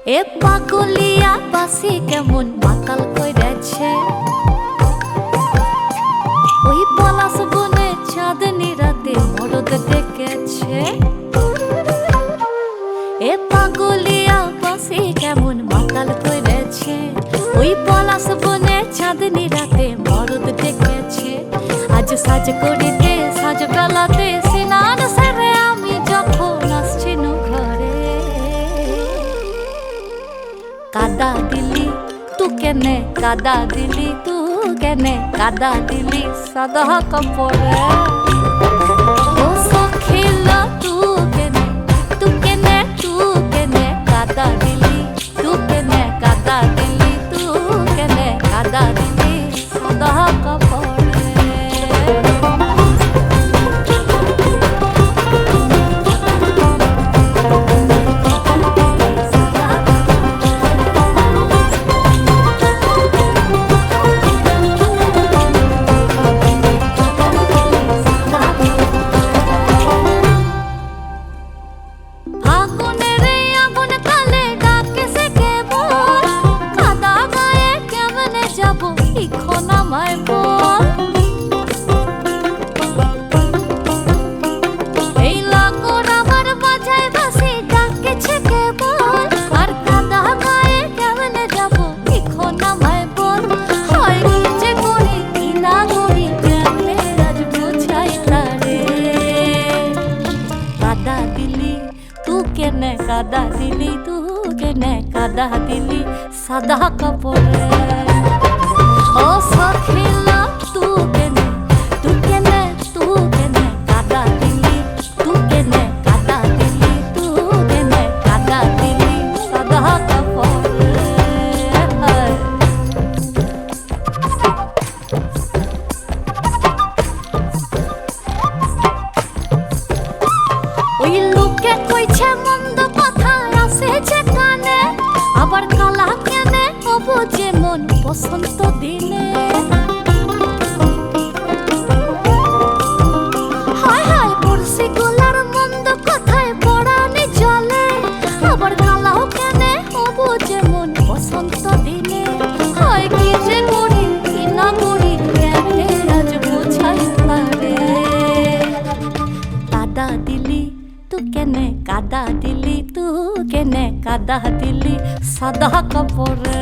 এ পাগলিয়া বাসি কেমন মাতাল কইরেছে, ওই পলাশ বনে চাঁদনি রাতে মরদ ডেকেছে। এ পাগলিয়া বাসি কেমন মাতাল কইরেছে, ওই পলাশ বনে চাঁদনি রাতে মরদ ডেকেছে। আজ সাজ করিতে সাজ বেলাতে সিনান সেরে আমি যখন আসছি ঘরে, কাদা দিলি তু কেনে, কাদা দিলি তু কেনে, কাদা দিলি সাদা কাপড়ে। ও সখিলা তু কেনে, তু কেনে, তু কেনে কাদা দিলি, তু কেনে কাদা দিলি, তু কেনে কাদা দিলি সাদা কাপড়ে। কাদা দিলি তু কেনে, কাদা দিলি সাদা কাপড়ে। ও সখিলা তু কেনে, তু কেনে, তু কেনে কাদা দিলি, তু কেনে কাদা দিলি, তু কেনে কাদা দিলি সাদা কাপড়ে। ওই লোকে কইছে মন্দ কথা আসেছে কানে, আবার কালা কেনে হবো যেমন বসন্ত দিনে। হায় হায় বর্ষি গোলার মন্দ কথায় পড়ানি জলে, আবার কালাও কেনে হবো যেমন বসন্ত দিনে। হয় কি যে করি কি না করি কেনে আজ বোঝাই তারে, কাদা দিলি তু কেনে, কাদা দিলি তু কেনে কাদা দিলি সাদা কাপড়ে।